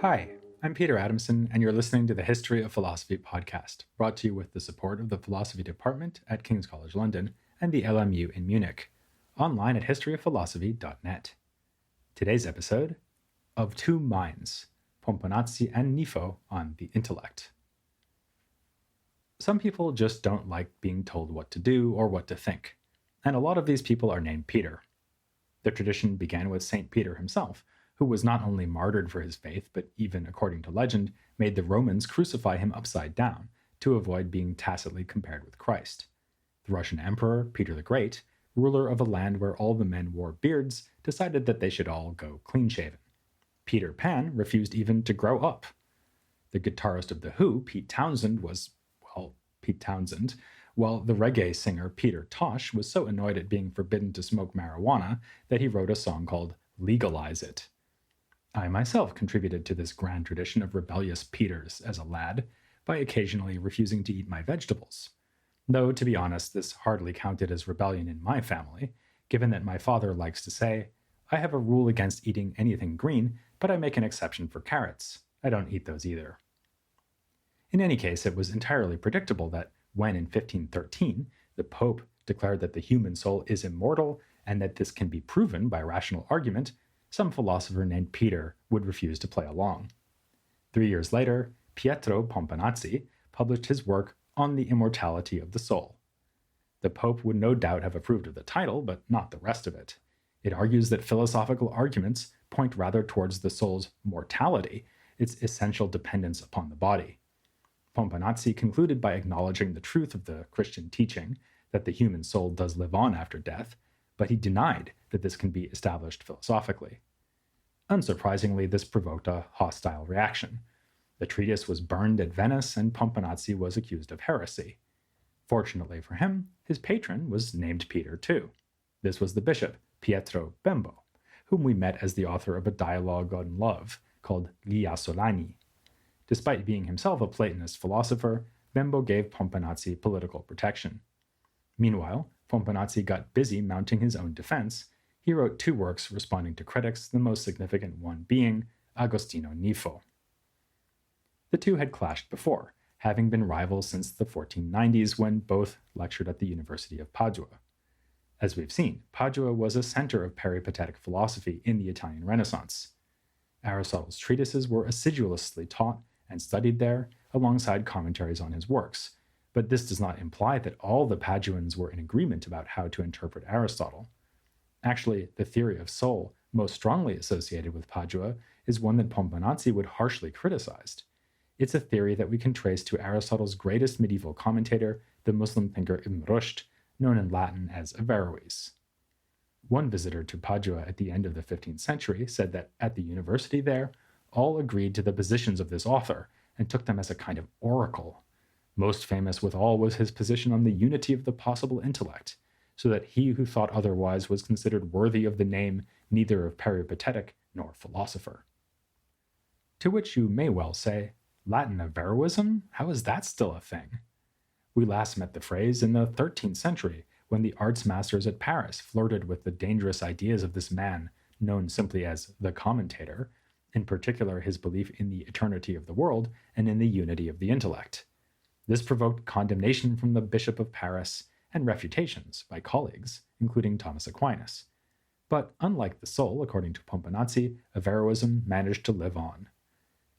Hi, I'm Peter Adamson, and you're listening to the History of Philosophy podcast, brought to you with the support of the Philosophy Department at King's College London and the LMU in Munich, online at historyofphilosophy.net. Today's episode, Of Two Minds, Pomponazzi and Nifo on the Intellect. Some people just don't like being told what to do or what to think, and a lot of these people are named Peter. The tradition began with St. Peter himself, who was not only martyred for his faith, but even, according to legend, made the Romans crucify him upside down to avoid being tacitly compared with Christ. The Russian Emperor, Peter the Great, ruler of a land where all the men wore beards, decided that they should all go clean-shaven. Peter Pan refused even to grow up. The guitarist of The Who, Pete Townsend, Pete Townsend, while the reggae singer Peter Tosh was so annoyed at being forbidden to smoke marijuana that he wrote a song called Legalize It. I myself contributed to this grand tradition of rebellious Peters as a lad by occasionally refusing to eat my vegetables. Though, to be honest, this hardly counted as rebellion in my family, given that my father likes to say, I have a rule against eating anything green, but I make an exception for carrots. I don't eat those either. In any case, it was entirely predictable that when in 1513 the Pope declared that the human soul is immortal and that this can be proven by rational argument, some philosopher named Peter would refuse to play along. 3 years later, Pietro Pomponazzi published his work on the immortality of the soul. The Pope would no doubt have approved of the title, but not the rest of it. It argues that philosophical arguments point rather towards the soul's mortality, its essential dependence upon the body. Pomponazzi concluded by acknowledging the truth of the Christian teaching that the human soul does live on after death, but he denied that this can be established philosophically. Unsurprisingly, this provoked a hostile reaction. The treatise was burned at Venice, and Pomponazzi was accused of heresy. Fortunately for him, his patron was named Peter too. This was the bishop, Pietro Bembo, whom we met as the author of a dialogue on love called Lia Solani. Despite being himself a Platonist philosopher, Bembo gave Pomponazzi political protection. Meanwhile, Pomponazzi got busy mounting his own defense. He wrote 2 works responding to critics, the most significant one being Agostino Nifo. The two had clashed before, having been rivals since the 1490s when both lectured at the University of Padua. As we've seen, Padua was a center of peripatetic philosophy in the Italian Renaissance. Aristotle's treatises were assiduously taught and studied there, alongside commentaries on his works, but this does not imply that all the Paduans were in agreement about how to interpret Aristotle. Actually, the theory of soul most strongly associated with Padua is one that Pomponazzi would harshly criticize. It's a theory that we can trace to Aristotle's greatest medieval commentator, the Muslim thinker Ibn Rushd, known in Latin as Averroes. One visitor to Padua at the end of the 15th century said that at the university there, all agreed to the positions of this author and took them as a kind of oracle. Most famous with all was his position on the unity of the possible intellect, so that he who thought otherwise was considered worthy of the name neither of peripatetic nor philosopher. To which you may well say, Latin Averroism? How is that still a thing? We last met the phrase in the 13th century, when the arts masters at Paris flirted with the dangerous ideas of this man, known simply as the commentator, in particular his belief in the eternity of the world and in the unity of the intellect. This provoked condemnation from the Bishop of Paris and refutations by colleagues, including Thomas Aquinas. But unlike the soul, according to Pomponazzi, Averroism managed to live on.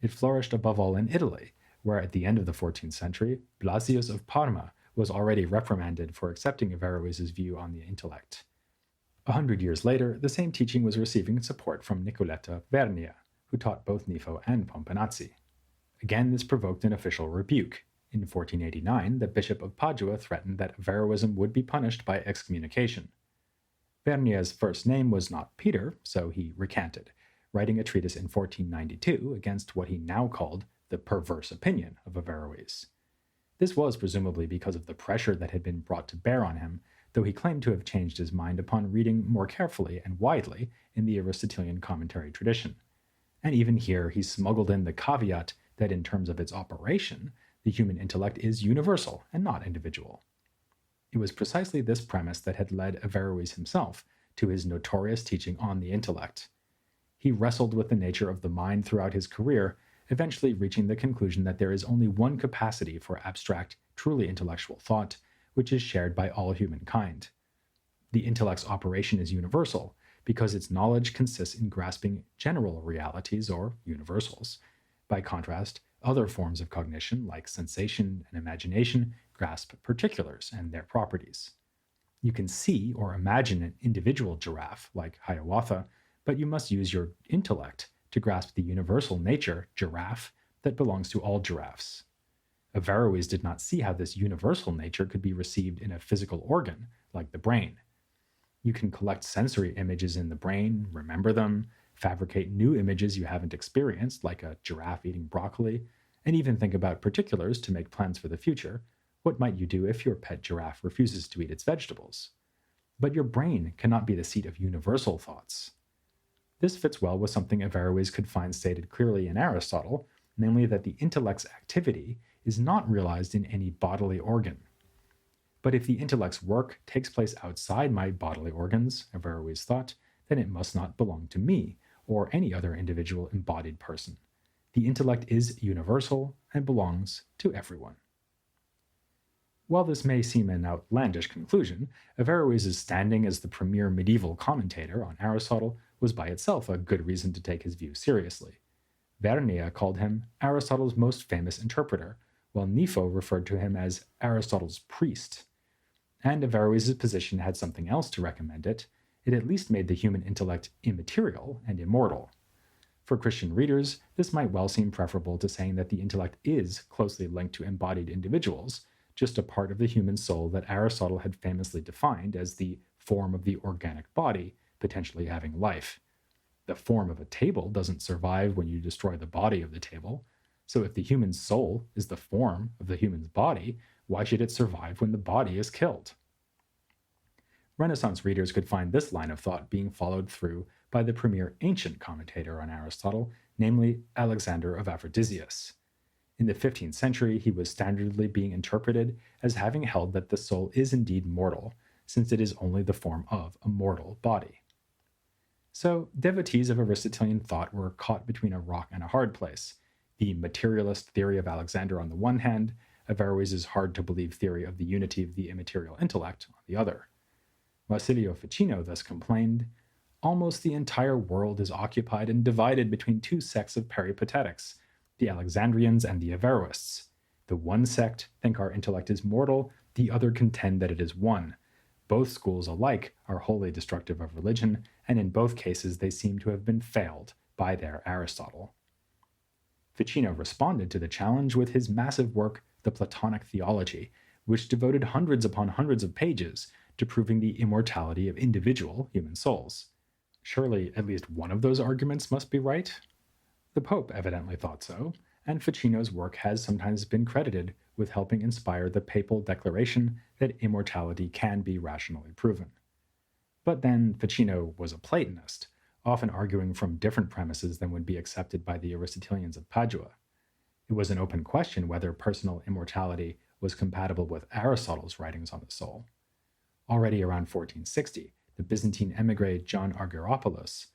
It flourished above all in Italy, where at the end of the 14th century, Blasius of Parma was already reprimanded for accepting Averroes' view on the intellect. 100 years later, the same teaching was receiving support from Nicoletta Vernia, who taught both Nifo and Pomponazzi. Again, this provoked an official rebuke. In 1489, the Bishop of Padua threatened that Averroism would be punished by excommunication. Vernia's first name was not Peter, so he recanted, writing a treatise in 1492 against what he now called the perverse opinion of Averroes. This was presumably because of the pressure that had been brought to bear on him, though he claimed to have changed his mind upon reading more carefully and widely in the Aristotelian commentary tradition. And even here he smuggled in the caveat that in terms of its operation, the human intellect is universal and not individual. It was precisely this premise that had led Averroes himself to his notorious teaching on the intellect. He wrestled with the nature of the mind throughout his career, eventually reaching the conclusion that there is only one capacity for abstract, truly intellectual thought, which is shared by all humankind. The intellect's operation is universal, because its knowledge consists in grasping general realities or universals. By contrast, other forms of cognition, like sensation and imagination, grasp particulars and their properties. You can see or imagine an individual giraffe, like Hiawatha, but you must use your intellect to grasp the universal nature, giraffe, that belongs to all giraffes. Averroes did not see how this universal nature could be received in a physical organ, like the brain. You can collect sensory images in the brain, remember them, fabricate new images you haven't experienced, like a giraffe eating broccoli, and even think about particulars to make plans for the future. What might you do if your pet giraffe refuses to eat its vegetables? But your brain cannot be the seat of universal thoughts. This fits well with something Averroes could find stated clearly in Aristotle, namely that the intellect's activity is not realized in any bodily organ. But if the intellect's work takes place outside my bodily organs, Averroes thought, then it must not belong to me or any other individual embodied person. The intellect is universal and belongs to everyone. While this may seem an outlandish conclusion, Averroes' standing as the premier medieval commentator on Aristotle was by itself a good reason to take his view seriously. Vernia called him Aristotle's most famous interpreter, while Nifo referred to him as Aristotle's priest. And Averroes' position had something else to recommend it. It at least made the human intellect immaterial and immortal. For Christian readers, this might well seem preferable to saying that the intellect is closely linked to embodied individuals, just a part of the human soul that Aristotle had famously defined as the form of the organic body, potentially having life. The form of a table doesn't survive when you destroy the body of the table, so if the human soul is the form of the human's body, why should it survive when the body is killed? Renaissance readers could find this line of thought being followed through by the premier ancient commentator on Aristotle, namely Alexander of Aphrodisias. In the 15th century, he was standardly being interpreted as having held that the soul is indeed mortal, since it is only the form of a mortal body. So, devotees of Aristotelian thought were caught between a rock and a hard place. The materialist theory of Alexander on the one hand, Averroes' hard-to-believe theory of the unity of the immaterial intellect on the other. Marsilio Ficino thus complained, "Almost the entire world is occupied and divided between two sects of peripatetics, the Alexandrians and the Averroists. The one sect think our intellect is mortal, the other contend that it is one. Both schools alike are wholly destructive of religion, and in both cases they seem to have been failed by their Aristotle." Ficino responded to the challenge with his massive work, The Platonic Theology, which devoted hundreds upon hundreds of pages to proving the immortality of individual human souls. Surely at least one of those arguments must be right? The Pope evidently thought so, and Ficino's work has sometimes been credited with helping inspire the papal declaration that immortality can be rationally proven. But then Ficino was a Platonist, often arguing from different premises than would be accepted by the Aristotelians of Padua. It was an open question whether personal immortality was compatible with Aristotle's writings on the soul. Already around 1460, the Byzantine emigre John Argyropoulos,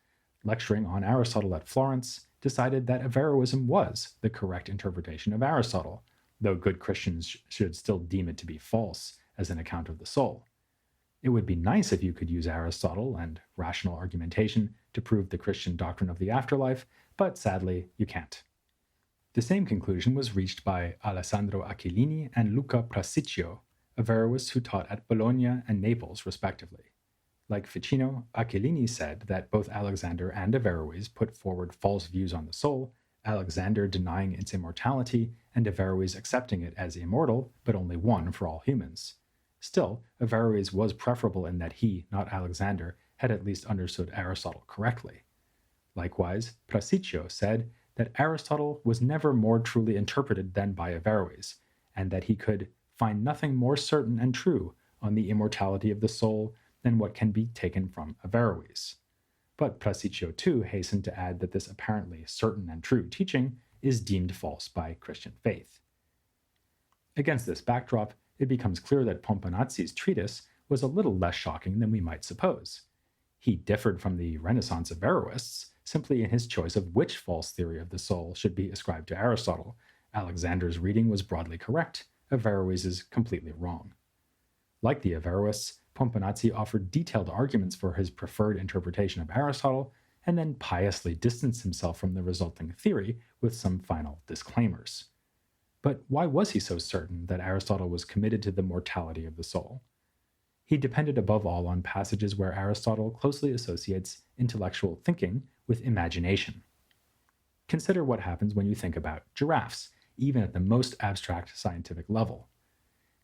lecturing on Aristotle at Florence, decided that Averroism was the correct interpretation of Aristotle, though good Christians should still deem it to be false as an account of the soul. It would be nice if you could use Aristotle and rational argumentation to prove the Christian doctrine of the afterlife, but sadly, you can't. The same conclusion was reached by Alessandro Achillini and Luca Prasiccio, Averroists who taught at Bologna and Naples, respectively. Like Ficino, Achillini said that both Alexander and Averroes put forward false views on the soul, Alexander denying its immortality, and Averroes accepting it as immortal, but only one for all humans. Still, Averroes was preferable in that he, not Alexander, had at least understood Aristotle correctly. Likewise, Prasiccio said that Aristotle was never more truly interpreted than by Averroes, and that he could find nothing more certain and true on the immortality of the soul than what can be taken from Averroes. But Prasiccio too hastened to add that this apparently certain and true teaching is deemed false by Christian faith. Against this backdrop, it becomes clear that Pomponazzi's treatise was a little less shocking than we might suppose. He differed from the Renaissance Averroists, simply in his choice of which false theory of the soul should be ascribed to Aristotle. Alexander's reading was broadly correct, Averroes is completely wrong. Like the Averroists, Pomponazzi offered detailed arguments for his preferred interpretation of Aristotle, and then piously distanced himself from the resulting theory with some final disclaimers. But why was he so certain that Aristotle was committed to the mortality of the soul? He depended above all on passages where Aristotle closely associates intellectual thinking with imagination. Consider what happens when you think about giraffes, even at the most abstract scientific level.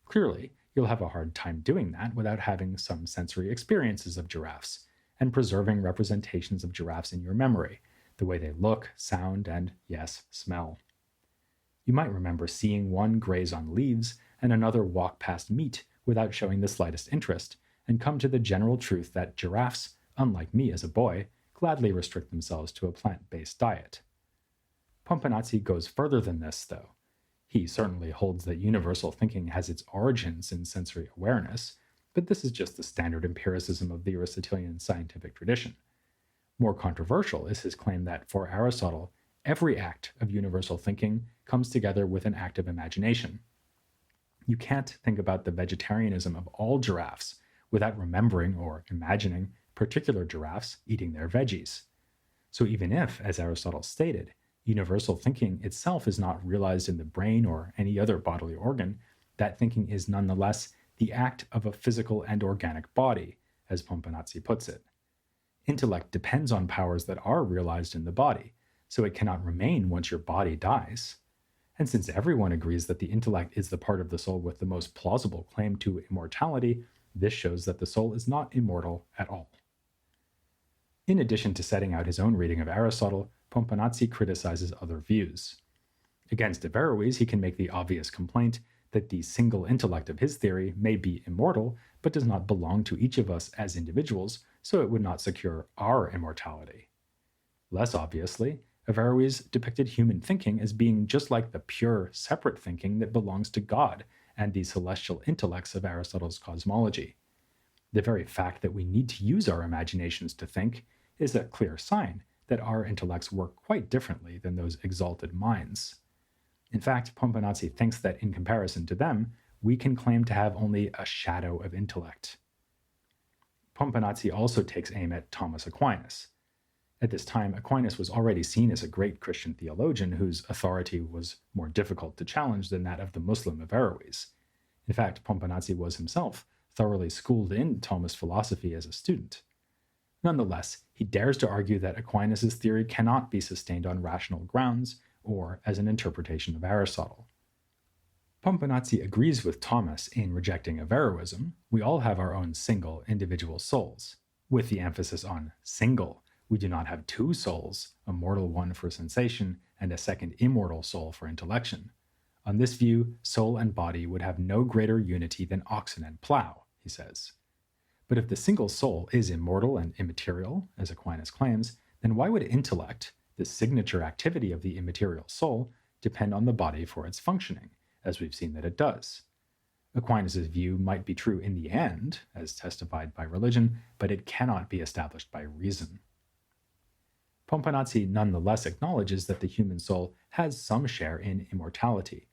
Clearly, you'll have a hard time doing that without having some sensory experiences of giraffes, and preserving representations of giraffes in your memory, the way they look, sound, and, yes, smell. You might remember seeing one graze on leaves and another walk past meat without showing the slightest interest, and come to the general truth that giraffes, unlike me as a boy, gladly restrict themselves to a plant-based diet. Pomponazzi goes further than this, though. He certainly holds that universal thinking has its origins in sensory awareness, but this is just the standard empiricism of the Aristotelian scientific tradition. More controversial is his claim that, for Aristotle, every act of universal thinking comes together with an act of imagination. You can't think about the vegetarianism of all giraffes without remembering or imagining particular giraffes eating their veggies. So even if, as Aristotle stated, universal thinking itself is not realized in the brain or any other bodily organ, that thinking is nonetheless the act of a physical and organic body, as Pomponazzi puts it. Intellect depends on powers that are realized in the body, so it cannot remain once your body dies. And since everyone agrees that the intellect is the part of the soul with the most plausible claim to immortality, this shows that the soul is not immortal at all. In addition to setting out his own reading of Aristotle, Pomponazzi criticizes other views. Against Averroes, he can make the obvious complaint that the single intellect of his theory may be immortal, but does not belong to each of us as individuals, so it would not secure our immortality. Less obviously, Averroes depicted human thinking as being just like the pure, separate thinking that belongs to God and the celestial intellects of Aristotle's cosmology. The very fact that we need to use our imaginations to think is a clear sign that our intellects work quite differently than those exalted minds. In fact, Pomponazzi thinks that in comparison to them, we can claim to have only a shadow of intellect. Pomponazzi also takes aim at Thomas Aquinas. At this time, Aquinas was already seen as a great Christian theologian whose authority was more difficult to challenge than that of the Muslim Averroes. In fact, Pomponazzi was himself thoroughly schooled in Thomist philosophy as a student. Nonetheless, he dares to argue that Aquinas' theory cannot be sustained on rational grounds or as an interpretation of Aristotle. Pomponazzi agrees with Thomas in rejecting Averroism. We all have our own single individual souls, with the emphasis on single. We do not have two souls, a mortal one for sensation and a second immortal soul for intellection. On this view, soul and body would have no greater unity than oxen and plow, he says. But if the single soul is immortal and immaterial, as Aquinas claims, then why would intellect, the signature activity of the immaterial soul, depend on the body for its functioning, as we've seen that it does? Aquinas' view might be true in the end, as testified by religion, but it cannot be established by reason. Pomponazzi nonetheless acknowledges that the human soul has some share in immortality.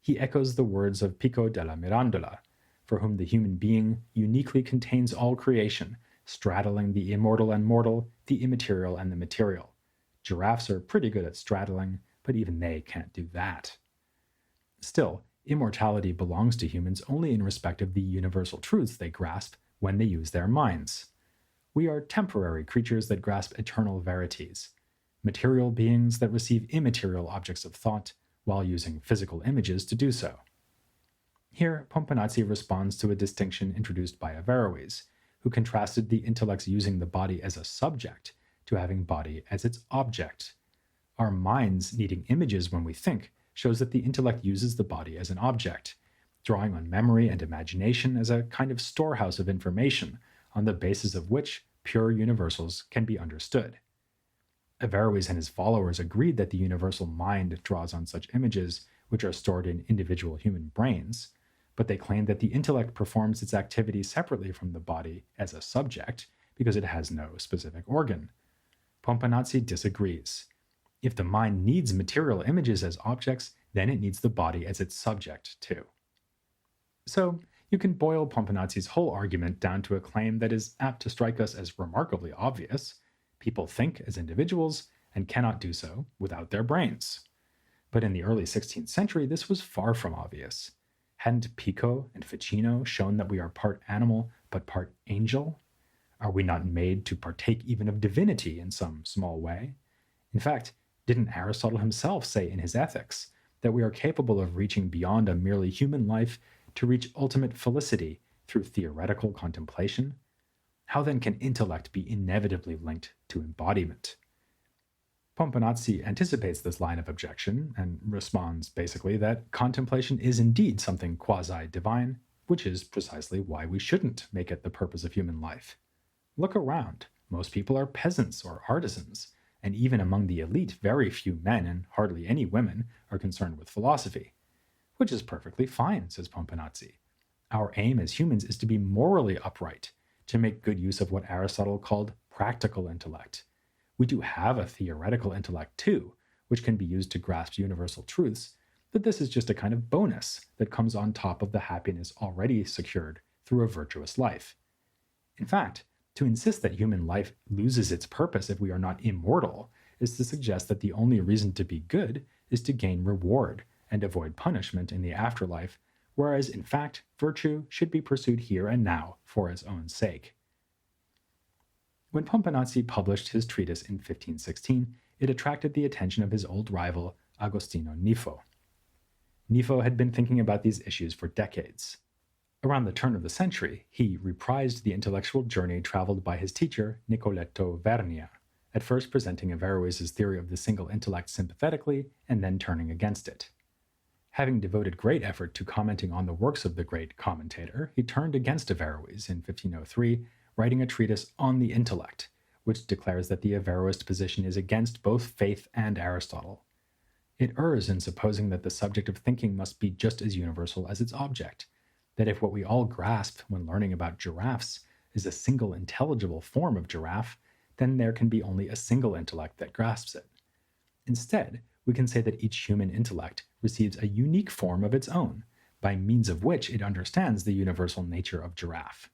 He echoes the words of Pico della Mirandola, for whom the human being uniquely contains all creation, straddling the immortal and mortal, the immaterial and the material. Giraffes are pretty good at straddling, but even they can't do that. Still, immortality belongs to humans only in respect of the universal truths they grasp when they use their minds. We are temporary creatures that grasp eternal verities, material beings that receive immaterial objects of thought while using physical images to do so. Here, Pomponazzi responds to a distinction introduced by Averroes, who contrasted the intellect's using the body as a subject to having body as its object. Our minds needing images when we think shows that the intellect uses the body as an object, drawing on memory and imagination as a kind of storehouse of information on the basis of which pure universals can be understood. Averroes and his followers agreed that the universal mind draws on such images which are stored in individual human brains, but they claimed that the intellect performs its activity separately from the body as a subject because it has no specific organ. Pomponazzi disagrees. If the mind needs material images as objects, then it needs the body as its subject too. So, you can boil Pomponazzi's whole argument down to a claim that is apt to strike us as remarkably obvious. People think as individuals and cannot do so without their brains. But in the early 16th century, this was far from obvious. Hadn't Pico and Ficino shown that we are part animal but part angel? Are we not made to partake even of divinity in some small way? In fact, didn't Aristotle himself say in his Ethics that we are capable of reaching beyond a merely human life to reach ultimate felicity through theoretical contemplation? How then can intellect be inevitably linked to embodiment? Pomponazzi anticipates this line of objection and responds basically that contemplation is indeed something quasi-divine, which is precisely why we shouldn't make it the purpose of human life. Look around. Most people are peasants or artisans, and even among the elite, very few men and hardly any women are concerned with philosophy. Which is perfectly fine, says Pomponazzi. Our aim as humans is to be morally upright, to make good use of what Aristotle called practical intellect. We do have a theoretical intellect too, which can be used to grasp universal truths, but this is just a kind of bonus that comes on top of the happiness already secured through a virtuous life. In fact, to insist that human life loses its purpose if we are not immortal is to suggest that the only reason to be good is to gain reward and avoid punishment in the afterlife, whereas in fact, virtue should be pursued here and now for its own sake. When Pomponazzi published his treatise in 1516, it attracted the attention of his old rival, Agostino Nifo. Nifo had been thinking about these issues for decades. Around the turn of the century, he reprised the intellectual journey traveled by his teacher, Nicoletto Vernia, at first presenting Averroes' theory of the single intellect sympathetically and then turning against it. Having devoted great effort to commenting on the works of the great commentator, he turned against Averroes in 1503, writing a treatise on the intellect, which declares that the Averroist position is against both faith and Aristotle. It errs in supposing that the subject of thinking must be just as universal as its object, that if what we all grasp when learning about giraffes is a single intelligible form of giraffe, then there can be only a single intellect that grasps it. Instead, we can say that each human intellect receives a unique form of its own, by means of which it understands the universal nature of giraffe.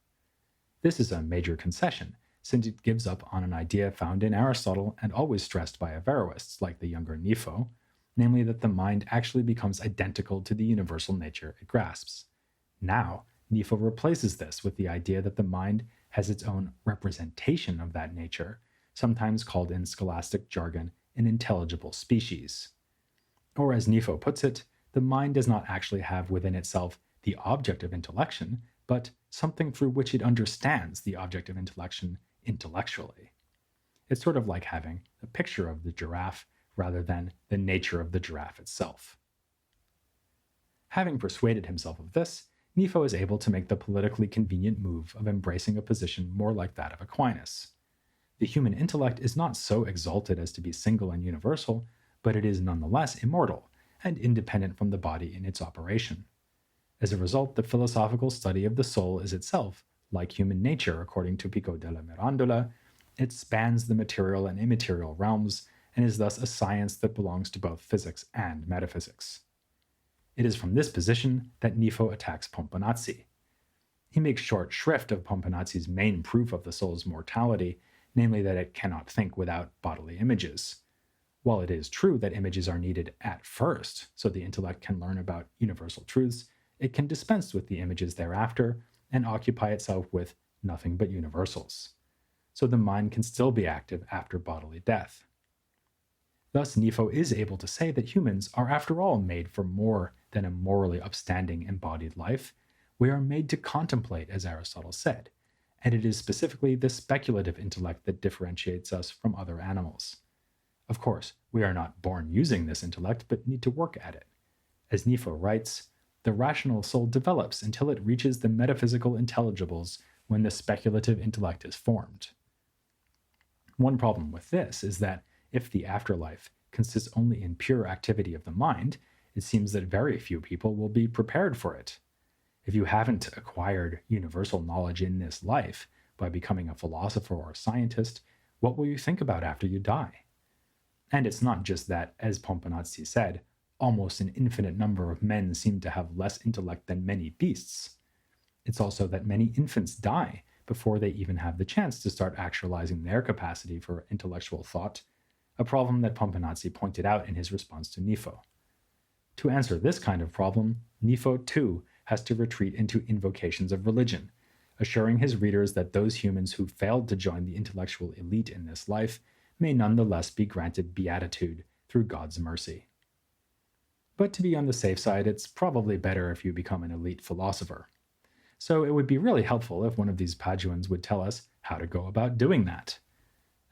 This is a major concession, since it gives up on an idea found in Aristotle and always stressed by Averroists like the younger Nifo, namely that the mind actually becomes identical to the universal nature it grasps. Now, Nifo replaces this with the idea that the mind has its own representation of that nature, sometimes called in scholastic jargon an intelligible species. Or as Nifo puts it, the mind does not actually have within itself the object of intellection, but something through which it understands the object of intellection intellectually. It's sort of like having a picture of the giraffe rather than the nature of the giraffe itself. Having persuaded himself of this, Nifo is able to make the politically convenient move of embracing a position more like that of Aquinas. The human intellect is not so exalted as to be single and universal, but it is nonetheless immortal and independent from the body in its operation. As a result, the philosophical study of the soul is itself, like human nature according to Pico della Mirandola, it spans the material and immaterial realms and is thus a science that belongs to both physics and metaphysics. It is from this position that Nifo attacks Pomponazzi. He makes short shrift of Pomponazzi's main proof of the soul's mortality, namely that it cannot think without bodily images. While it is true that images are needed at first, so the intellect can learn about universal truths, it can dispense with the images thereafter and occupy itself with nothing but universals. So the mind can still be active after bodily death. Thus, Nifo is able to say that humans are after all made for more than a morally upstanding embodied life. We are made to contemplate, as Aristotle said, and it is specifically the speculative intellect that differentiates us from other animals. Of course, we are not born using this intellect, but need to work at it. As Nifo writes, the rational soul develops until it reaches the metaphysical intelligibles when the speculative intellect is formed. One problem with this is that if the afterlife consists only in pure activity of the mind, it seems that very few people will be prepared for it. If you haven't acquired universal knowledge in this life by becoming a philosopher or scientist, What will you think about after you die? And it's not just that, as Pomponazzi said, almost an infinite number of men seem to have less intellect than many beasts. It's also that many infants die before they even have the chance to start actualizing their capacity for intellectual thought, a problem that Pomponazzi pointed out in his response to Nifo. To answer this kind of problem, Nifo too has to retreat into invocations of religion, assuring his readers that those humans who failed to join the intellectual elite in this life may nonetheless be granted beatitude through God's mercy. But to be on the safe side, it's probably better if you become an elite philosopher. So it would be really helpful if one of these Paduans would tell us how to go about doing that.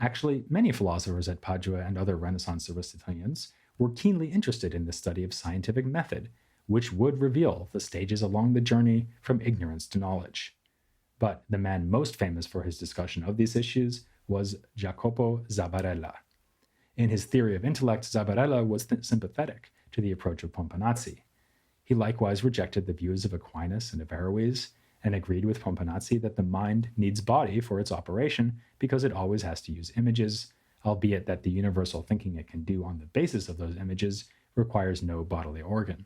Actually, many philosophers at Padua and other Renaissance Aristotelians were keenly interested in the study of scientific method, which would reveal the stages along the journey from ignorance to knowledge. But the man most famous for his discussion of these issues was Jacopo Zabarella. In his theory of intellect, Zabarella was sympathetic to the approach of Pomponazzi. He likewise rejected the views of Aquinas and Averroes, and agreed with Pomponazzi that the mind needs body for its operation because it always has to use images, albeit that the universal thinking it can do on the basis of those images requires no bodily organ.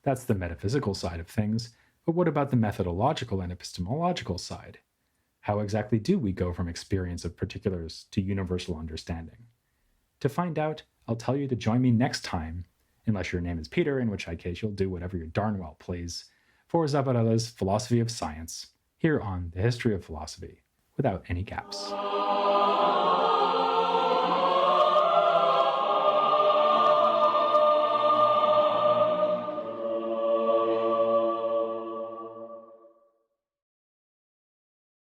That's the metaphysical side of things, but what about the methodological and epistemological side? How exactly do we go from experience of particulars to universal understanding? To find out, I'll tell you to join me next time, unless your name is Peter, in which case you'll do whatever you darn well please, for Zavarella's Philosophy of Science, here on the History of Philosophy, without any gaps.